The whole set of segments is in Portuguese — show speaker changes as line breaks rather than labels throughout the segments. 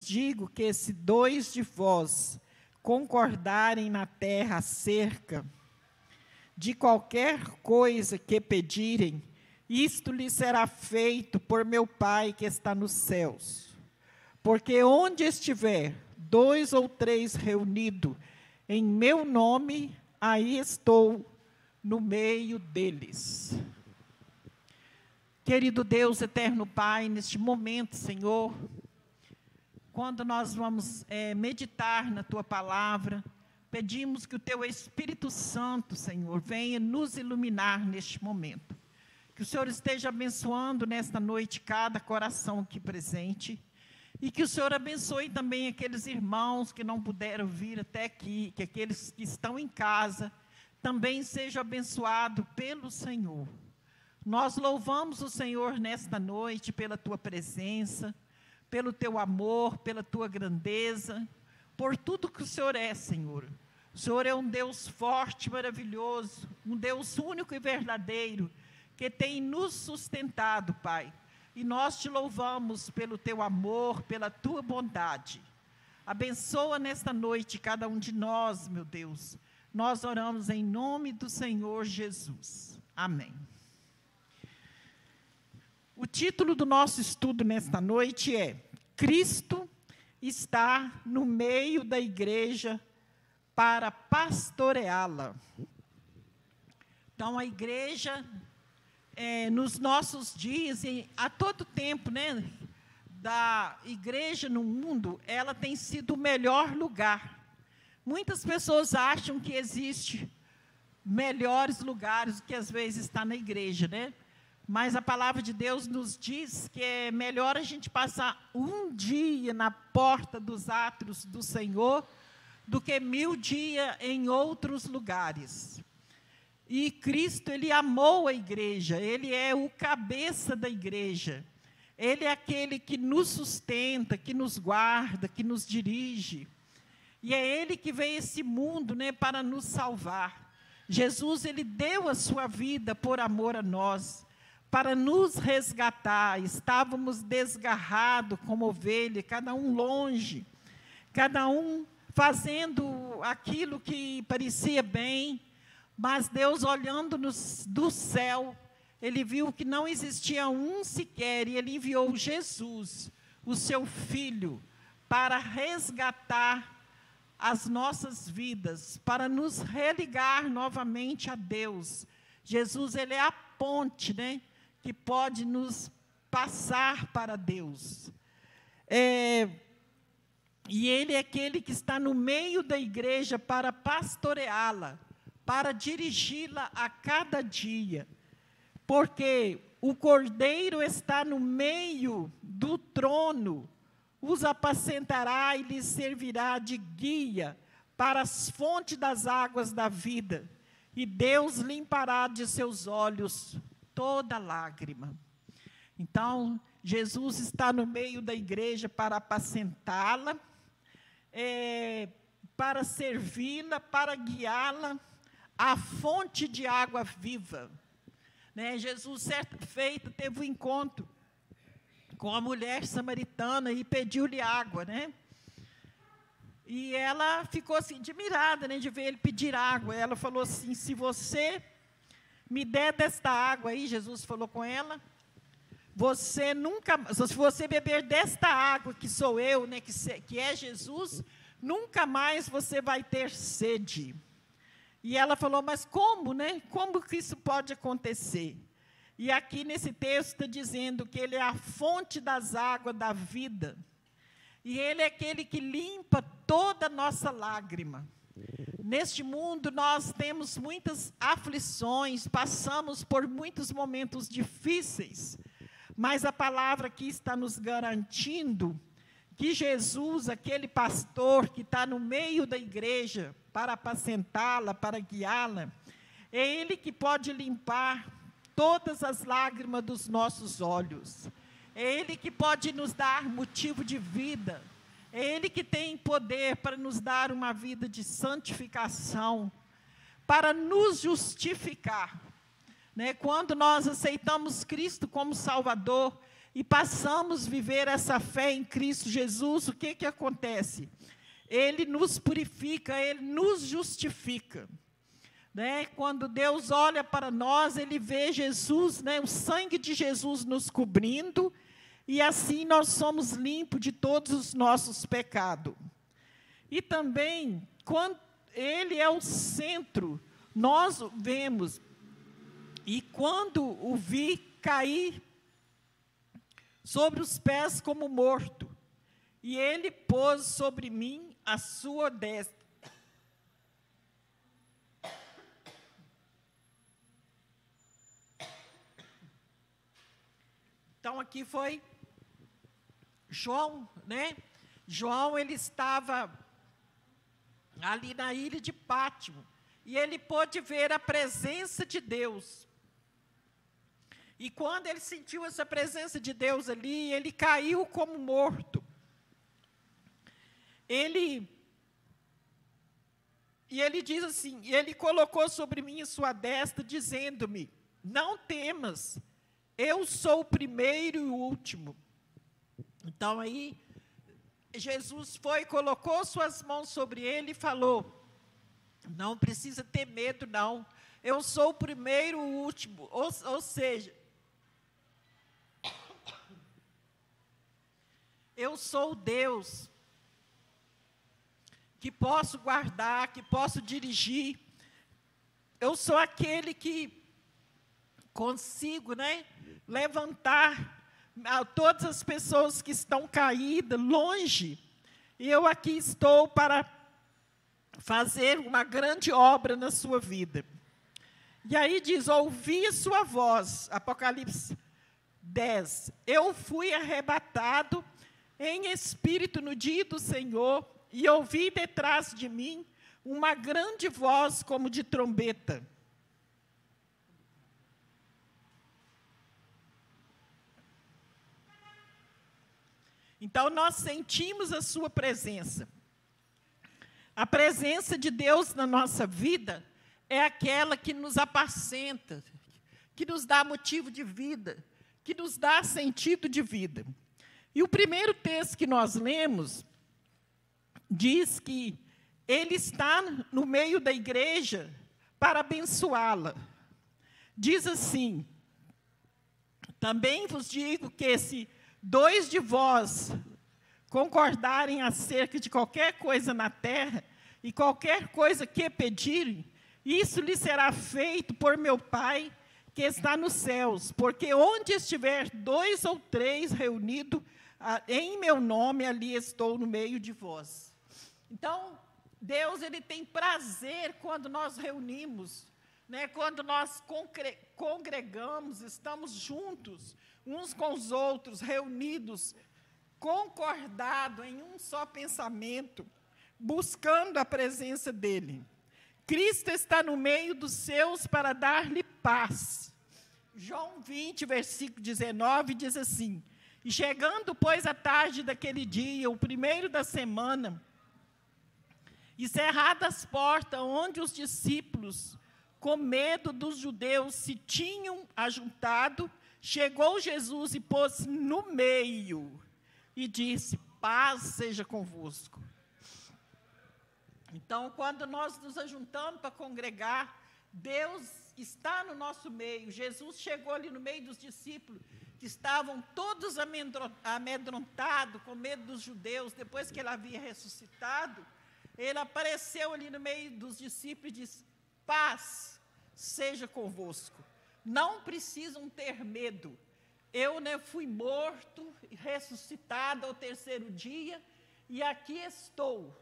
digo que se 2 de vós concordarem na terra acerca de qualquer coisa que pedirem, isto lhes será feito por meu Pai que está nos céus. Porque onde estiver 2 ou 3 reunidos em meu nome, aí estou no meio deles. Querido Deus, eterno Pai, neste momento, Senhor, quando nós vamos meditar na Tua palavra, pedimos que o Teu Espírito Santo, Senhor, venha nos iluminar neste momento. Que o Senhor esteja abençoando nesta noite cada coração aqui presente. E que o Senhor abençoe também aqueles irmãos que não puderam vir até aqui, que aqueles que estão em casa também sejam abençoados pelo Senhor. Nós louvamos o Senhor nesta noite pela Tua presença, pelo Teu amor, pela Tua grandeza, por tudo que o Senhor é, Senhor. O Senhor é um Deus forte, maravilhoso, um Deus único e verdadeiro, que tem nos sustentado, Pai. E nós te louvamos pelo Teu amor, pela Tua bondade. Abençoa nesta noite cada um de nós, meu Deus. Nós oramos em nome do Senhor Jesus. Amém. O título do nosso estudo nesta noite é Cristo está no meio da igreja para pastoreá-la. Então, a igreja, nos nossos dias, a todo tempo, né, da igreja no mundo, ela tem sido o melhor lugar. Muitas pessoas acham que existe melhores lugares do que às vezes está na igreja, né? Mas a palavra de Deus nos diz que é melhor a gente passar um dia na porta dos átrios do Senhor do que 1000 dias em outros lugares. E Cristo, Ele amou a igreja, Ele é o cabeça da igreja. Ele é aquele que nos sustenta, que nos guarda, que nos dirige. E é Ele que veio a esse mundo, né, para nos salvar. Jesus, Ele deu a sua vida por amor a nós, para nos resgatar. Estávamos desgarrados como ovelha, cada um longe, cada um fazendo aquilo que parecia bem, mas Deus, olhando-nos do céu, Ele viu que não existia um sequer, e Ele enviou Jesus, o seu Filho, para resgatar as nossas vidas, para nos religar novamente a Deus. Jesus, Ele é a ponte, né, que pode nos passar para Deus. E Ele é aquele que está no meio da igreja para pastoreá-la, para dirigi-la a cada dia. Porque o Cordeiro está no meio do trono, os apacentará e lhes servirá de guia para as fontes das águas da vida, e Deus limpará de seus olhos toda lágrima. Então, Jesus está no meio da igreja para apacentá-la, para servi-la, para guiá-la à fonte de água viva. Né? Jesus, certa feita, teve um encontro com a mulher samaritana e pediu-lhe água, né? E ela ficou assim, admirada, né, de ver ele pedir água. Ela falou assim, se você me der desta água aí, Jesus falou com ela, se você beber desta água, que sou eu, né, que é Jesus, nunca mais você vai ter sede. E ela falou, mas como, né? Como que isso pode acontecer? E aqui nesse texto está dizendo que Ele é a fonte das águas da vida. E Ele é aquele que limpa toda a nossa lágrima. Neste mundo nós temos muitas aflições, passamos por muitos momentos difíceis, mas a palavra aqui está nos garantindo que Jesus, aquele pastor que está no meio da igreja para apacentá-la, para guiá-la, é Ele que pode limpar todas as lágrimas dos nossos olhos. É Ele que pode nos dar motivo de vida. É Ele que tem poder para nos dar uma vida de santificação, para nos justificar. Né? Quando nós aceitamos Cristo como Salvador, e passamos a viver essa fé em Cristo Jesus, o que acontece? Ele nos purifica, Ele nos justifica. Né? Quando Deus olha para nós, Ele vê Jesus, né? O sangue de Jesus nos cobrindo, e assim nós somos limpos de todos os nossos pecados. E também, quando Ele é o centro, nós o vemos, e quando o vi cair sobre os pés como morto, e Ele pôs sobre mim a sua destra. Então, aqui foi João, né? João, ele estava ali na ilha de Pátimo, e ele pôde ver a presença de Deus. E quando ele sentiu essa presença de Deus ali, ele caiu como morto. E ele diz assim, ele colocou sobre mim a sua destra, dizendo-me, não temas, eu sou o primeiro e o último. Então, aí, Jesus foi, colocou suas mãos sobre ele e falou, não precisa ter medo, não. Eu sou o primeiro e o último. Ou seja, eu sou o Deus que posso guardar, que posso dirigir. Eu sou aquele que consigo, né, levantar todas as pessoas que estão caídas, longe. E eu aqui estou para fazer uma grande obra na sua vida. E aí diz, ouvi a sua voz, Apocalipse 10. Eu fui arrebatado em espírito no dia do Senhor, e ouvi detrás de mim uma grande voz como de trombeta. Então, nós sentimos a sua presença. A presença de Deus na nossa vida é aquela que nos apacenta, que nos dá motivo de vida, que nos dá sentido de vida. E o primeiro texto que nós lemos diz que Ele está no meio da igreja para abençoá-la. Diz assim, também vos digo que se 2 de vós concordarem acerca de qualquer coisa na terra, e qualquer coisa que pedirem, isso lhe será feito por meu Pai, que está nos céus. Porque onde estiver 2 ou 3 reunidos em meu nome, ali estou no meio de vós. Então, Deus, Ele tem prazer quando nós reunimos, né? Quando nós congregamos, estamos juntos, uns com os outros, reunidos, concordados em um só pensamento, buscando a presença dEle. Cristo está no meio dos seus para dar-lhe paz. João 20, versículo 19, diz assim, e chegando, pois, a tarde daquele dia, o primeiro da semana, e cerradas as portas onde os discípulos, com medo dos judeus, se tinham ajuntado, chegou Jesus e pôs-se no meio e disse, paz seja convosco. Então, quando nós nos ajuntamos para congregar, Deus está no nosso meio. Jesus chegou ali no meio dos discípulos, que estavam todos amedrontados, com medo dos judeus, depois que Ele havia ressuscitado. Ele apareceu ali no meio dos discípulos e disse, paz seja convosco. Não precisam ter medo. Eu, né, fui morto, ressuscitado ao terceiro dia, e aqui estou.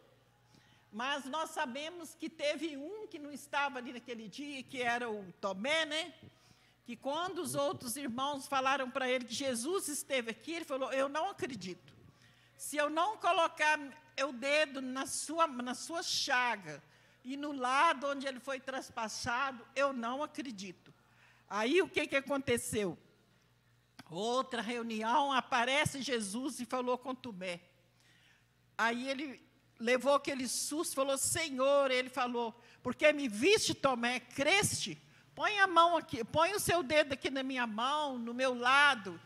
Mas nós sabemos que teve um que não estava ali naquele dia, que era o Tomé, né? Que quando os outros irmãos falaram para ele que Jesus esteve aqui, ele falou, eu não acredito. Se eu não colocar o dedo na sua chaga e no lado onde ele foi traspassado, eu não acredito. Aí o que aconteceu? Outra reunião, aparece Jesus e falou com Tomé. Aí ele levou aquele susto, falou, Senhor, ele falou, porque me viste, Tomé, creste? Põe a mão aqui, põe o seu dedo aqui na minha mão, no meu lado,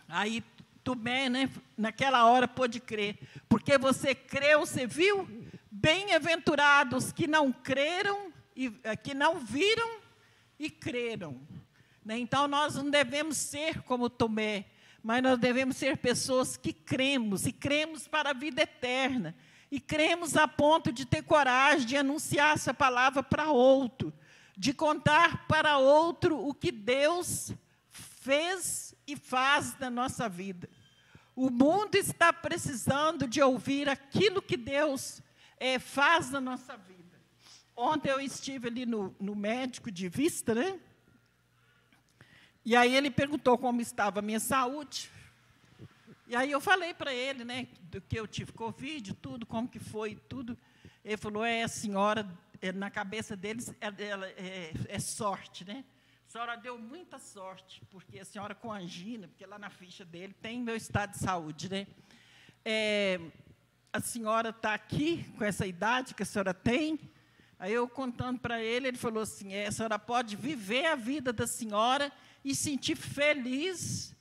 Aí Tomé, né, naquela hora pôde crer, porque você creu, você viu? Bem-aventurados que não creram, que não viram e creram. Né? Então, nós não devemos ser como Tomé, mas nós devemos ser pessoas que cremos, e cremos para a vida eterna, e cremos a ponto de ter coragem de anunciar essa palavra para outro, de contar para outro o que Deus fez e faz na nossa vida. O mundo está precisando de ouvir aquilo que Deus faz na nossa vida. Ontem eu estive ali no médico de vista, né? E aí ele perguntou como estava a minha saúde. E aí eu falei para ele, né, do que eu tive Covid, tudo, como que foi, tudo. Ele falou, a senhora, na cabeça deles, é sorte, né? A senhora deu muita sorte, porque a senhora com angina, porque lá na ficha dele tem meu estado de saúde, né? A senhora está aqui com essa idade que a senhora tem. Aí eu contando para ele, ele falou assim, a senhora pode viver a vida da senhora e sentir feliz,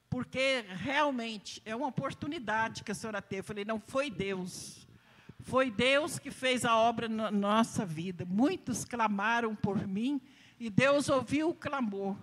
porque realmente é uma oportunidade que a senhora teve. Eu falei, não, foi Deus. Foi Deus que fez a obra na nossa vida. Muitos clamaram por mim, e Deus ouviu o clamor.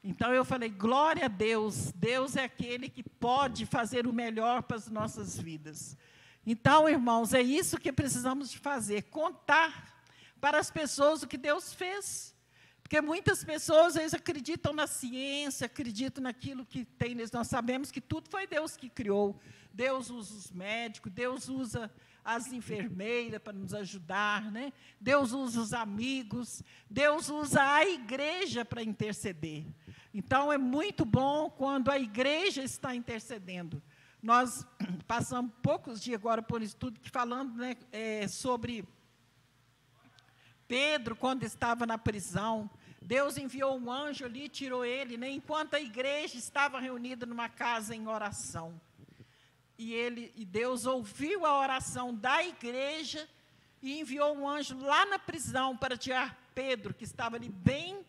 Então, eu falei, glória a Deus. Deus é aquele que pode fazer o melhor para as nossas vidas. Então, irmãos, é isso que precisamos de fazer. Contar para as pessoas o que Deus fez. Porque muitas pessoas, às vezes, acreditam na ciência, acreditam naquilo que tem. Nós sabemos que tudo foi Deus que criou. Deus usa os médicos, Deus usa as enfermeiras para nos ajudar, né? Deus usa os amigos, Deus usa a igreja para interceder. Então, é muito bom quando a igreja está intercedendo. Nós passamos poucos dias agora por um estudo falando, né, sobre Pedro, quando estava na prisão. Deus enviou um anjo ali, tirou ele, né, enquanto a igreja estava reunida numa casa em oração. E Deus ouviu a oração da igreja e enviou um anjo lá na prisão para tirar Pedro, que estava ali bem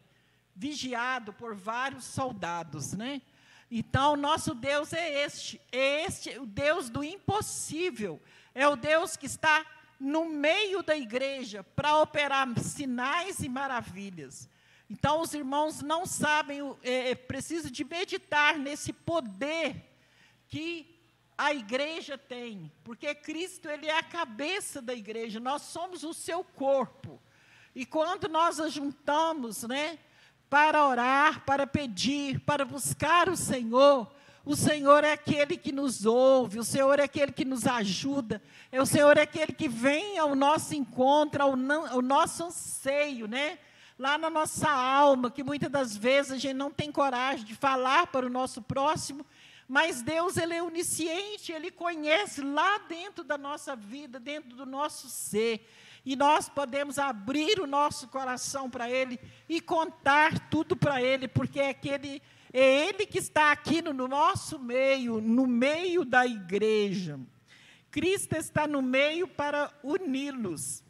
vigiado por vários soldados, né? Então, nosso Deus é este, o Deus do impossível, é o Deus que está no meio da igreja para operar sinais e maravilhas. Então, os irmãos não sabem, preciso de meditar nesse poder que a igreja tem, porque Cristo, ele é a cabeça da igreja, nós somos o seu corpo. E quando nós nos juntamos, né, para orar, para pedir, para buscar o Senhor é aquele que nos ouve, o Senhor é aquele que nos ajuda, o Senhor é aquele que vem ao nosso encontro, ao nosso anseio, né? Lá na nossa alma, que muitas das vezes a gente não tem coragem de falar para o nosso próximo, mas Deus, ele é onisciente, ele conhece lá dentro da nossa vida, dentro do nosso ser, e nós podemos abrir o nosso coração para ele e contar tudo para ele, porque é ele que está aqui no nosso meio, no meio da igreja. Cristo está no meio para uni-los.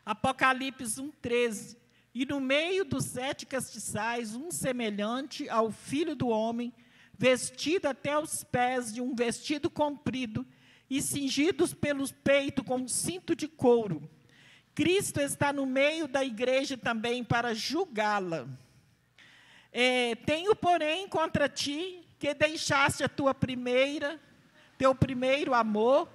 Apocalipse 1:13. E no meio dos 7 castiçais, um semelhante ao Filho do Homem, vestido até os pés de um vestido comprido e cingidos pelos peitos com um cinto de couro. Cristo está no meio da igreja também para julgá-la. Tenho, porém, contra ti que deixaste teu primeiro amor.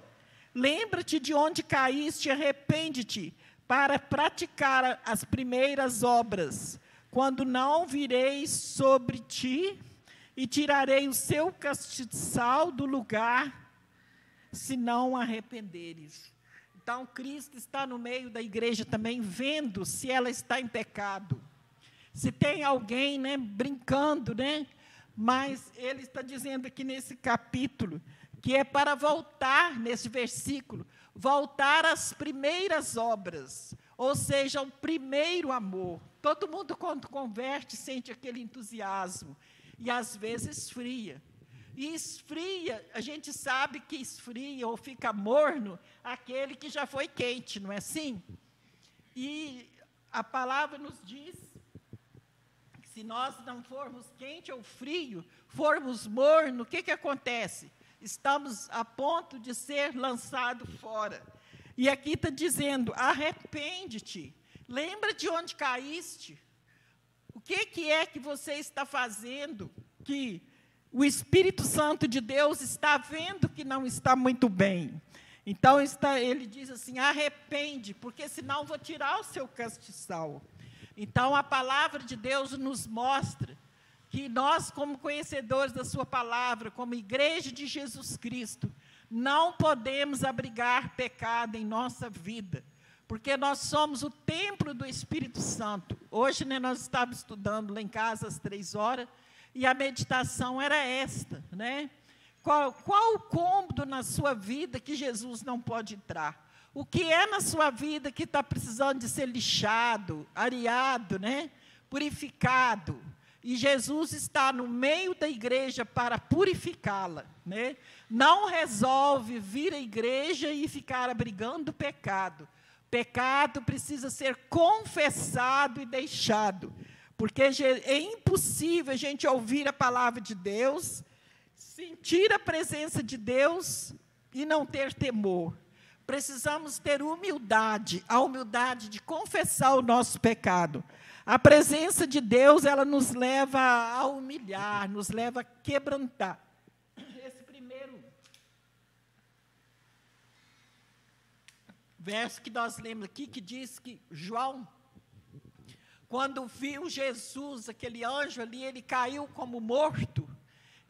Lembra-te de onde caíste e arrepende-te para praticar as primeiras obras. Quando não virei sobre ti e tirarei o seu castiçal do lugar, se não arrependeres. Então, Cristo está no meio da igreja também, vendo se ela está em pecado. Se tem alguém, né, brincando, né? Mas ele está dizendo aqui nesse capítulo, que é para voltar, nesse versículo, voltar às primeiras obras, ou seja, ao primeiro amor. Todo mundo, quando converte, sente aquele entusiasmo, e às vezes esfria. E esfria, a gente sabe que esfria ou fica morno aquele que já foi quente, não é assim? E a palavra nos diz que se nós não formos quente ou frio, formos morno, o que acontece? Estamos a ponto de ser lançados fora. E aqui está dizendo, arrepende-te, lembra de onde caíste. O que é que você está fazendo que o Espírito Santo de Deus está vendo que não está muito bem? Então, ele diz assim, arrepende, porque senão vou tirar o seu castiçal. Então, a palavra de Deus nos mostra que nós, como conhecedores da sua palavra, como igreja de Jesus Cristo, não podemos abrigar pecado em nossa vida, porque nós somos o templo do Espírito Santo. Hoje, né, nós estávamos estudando lá em casa às 3h, e a meditação era esta, né? Qual o cômodo na sua vida que Jesus não pode entrar? O que é na sua vida que está precisando de ser lixado, areado, né? Purificado? E Jesus está no meio da igreja para purificá-la, né? Não resolve vir à igreja e ficar abrigando o pecado. Pecado precisa ser confessado e deixado, porque é impossível a gente ouvir a palavra de Deus, sentir a presença de Deus e não ter temor. Precisamos ter humildade, a humildade de confessar o nosso pecado. A presença de Deus, ela nos leva a humilhar, nos leva a quebrantar. Esse primeiro verso que nós lemos aqui, que diz que João, quando viu Jesus, aquele anjo ali, ele caiu como morto.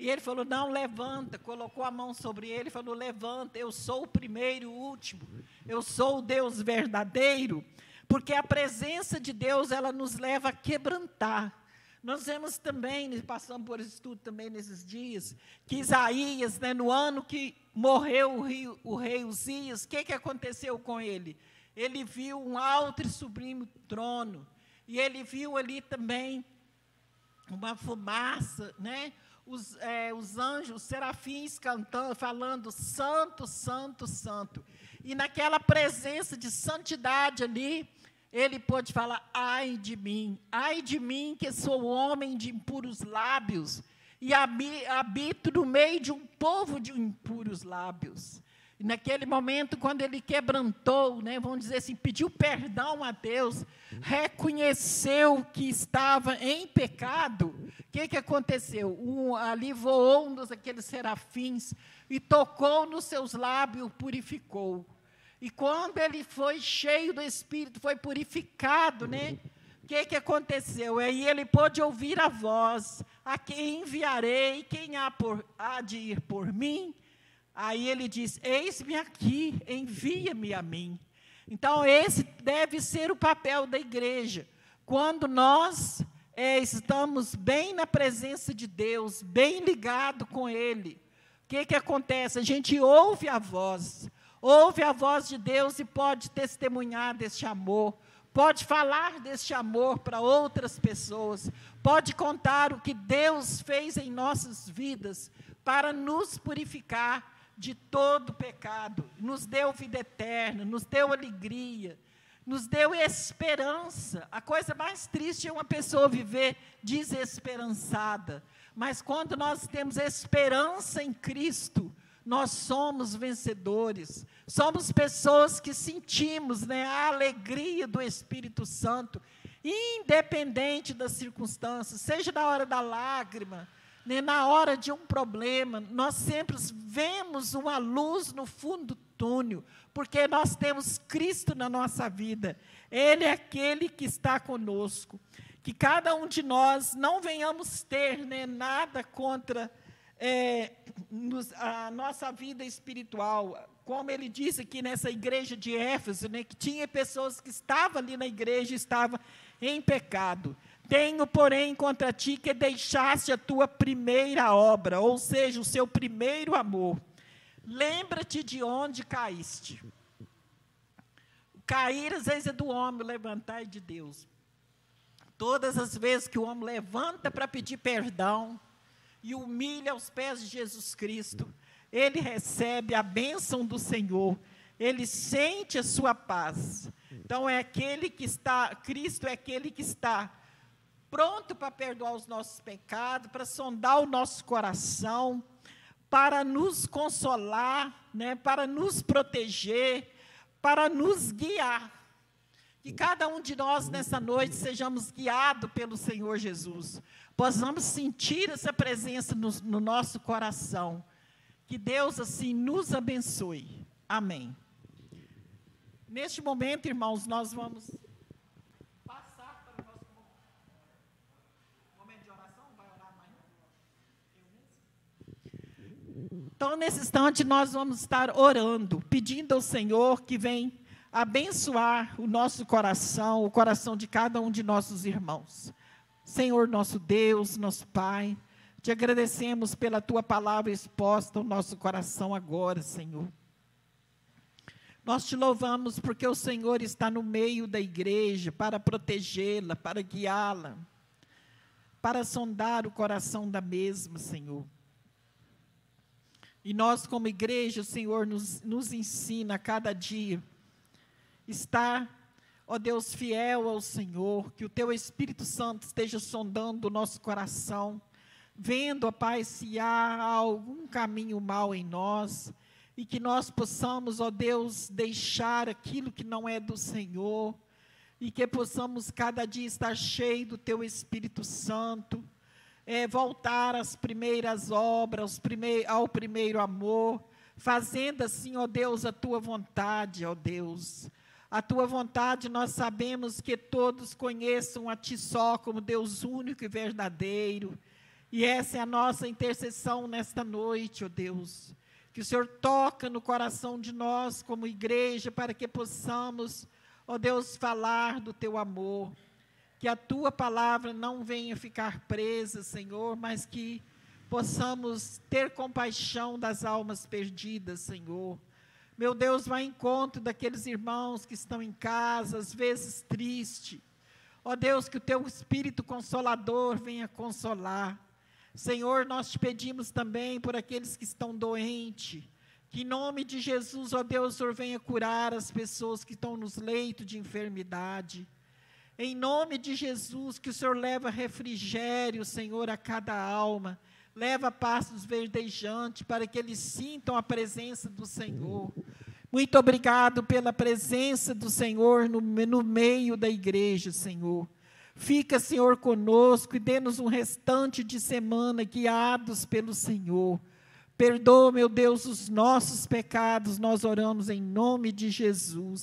E ele falou, não, levanta, colocou a mão sobre ele e falou, levanta, eu sou o primeiro e o último, eu sou o Deus verdadeiro, porque a presença de Deus, ela nos leva a quebrantar. Nós vemos também, passamos por esse estudo também nesses dias, que Isaías, né, no ano que morreu o rei Uzias, o que aconteceu com ele? Ele viu um alto e sublime trono, e ele viu ali também uma fumaça, né? Os anjos, os serafins cantando, falando, santo, santo, santo. E naquela presença de santidade ali, ele pôde falar, ai de mim, que sou homem de impuros lábios, e habito no meio de um povo de impuros lábios. E naquele momento, quando ele quebrantou, né, vamos dizer assim, pediu perdão a Deus, reconheceu que estava em pecado, o que aconteceu? Ali voou um daqueles serafins e tocou nos seus lábios, purificou. E quando ele foi cheio do Espírito, foi purificado, né? O que aconteceu? Aí ele pôde ouvir a voz, a quem enviarei, quem há de ir por mim? Aí ele diz, eis-me aqui, envia-me a mim. Então, esse deve ser o papel da igreja. Quando nós estamos bem na presença de Deus, bem ligado com Ele, o que acontece? A gente ouve a voz de Deus e pode testemunhar deste amor, pode falar deste amor para outras pessoas, pode contar o que Deus fez em nossas vidas para nos purificar de todo pecado, nos deu vida eterna, nos deu alegria, nos deu esperança. A coisa mais triste é uma pessoa viver desesperançada, mas quando nós temos esperança em Cristo, nós somos vencedores, somos pessoas que sentimos, né, a alegria do Espírito Santo, independente das circunstâncias, seja na hora da lágrima, na hora de um problema, nós sempre vemos uma luz no fundo do túnel, porque nós temos Cristo na nossa vida. Ele é aquele que está conosco. Que cada um de nós não venhamos ter, né, nada contra a nossa vida espiritual. Como ele disse aqui nessa igreja de Éfeso, né, que tinha pessoas que estavam ali na igreja e estavam em pecado. Tenho, porém, contra ti que deixaste a tua primeira obra, ou seja, o seu primeiro amor. Lembra-te de onde caíste. Cair, às vezes, é do homem, levantar é de Deus. Todas as vezes que o homem levanta para pedir perdão e humilha aos pés de Jesus Cristo, ele recebe a bênção do Senhor, ele sente a sua paz. Então, Cristo é aquele que está pronto para perdoar os nossos pecados, para sondar o nosso coração, para nos consolar, né, para nos proteger, para nos guiar. Que cada um de nós, nessa noite, sejamos guiados pelo Senhor Jesus. Possamos sentir essa presença no nosso coração. Que Deus, assim, nos abençoe. Amém. Neste momento, irmãos, nós vamos passar para o nosso momento de oração. Vai orar mais? Então, nesse instante, nós vamos estar orando, pedindo ao Senhor que venha abençoar o nosso coração, o coração de cada um de nossos irmãos. Senhor, nosso Deus, nosso Pai, te agradecemos pela tua palavra exposta ao nosso coração agora, Senhor. Nós te louvamos porque o Senhor está no meio da igreja para protegê-la, para guiá-la, para sondar o coração da mesma, Senhor. E nós, como igreja, o Senhor nos ensina a cada dia estar, ó Deus, fiel ao Senhor, que o teu Espírito Santo esteja sondando o nosso coração, vendo, ó Pai, se há algum caminho mau em nós, e que nós possamos, ó Deus, deixar aquilo que não é do Senhor, e que possamos cada dia estar cheio do teu Espírito Santo, voltar às primeiras obras, ao primeiro amor, fazendo assim, ó Deus, a tua vontade, ó Deus. A tua vontade, nós sabemos que todos conheçam a ti só como Deus único e verdadeiro. E essa é a nossa intercessão nesta noite, ó Deus. Que o Senhor toca no coração de nós como igreja, para que possamos, ó Deus, falar do teu amor. Que a tua palavra não venha ficar presa, Senhor, mas que possamos ter compaixão das almas perdidas, Senhor. Meu Deus, vai em encontro daqueles irmãos que estão em casa, às vezes tristes. Ó Deus, que o teu Espírito Consolador venha consolar. Senhor, nós te pedimos também por aqueles que estão doentes, que em nome de Jesus, ó Deus, o Senhor venha curar as pessoas que estão nos leitos de enfermidade. Em nome de Jesus, que o Senhor leva refrigério, Senhor, a cada alma. Leva pastos verdejantes para que eles sintam a presença do Senhor. Muito obrigado pela presença do Senhor no meio da igreja, Senhor. Fica, Senhor, conosco e dê-nos um restante de semana guiados pelo Senhor. Perdoa, meu Deus, os nossos pecados, nós oramos em nome de Jesus.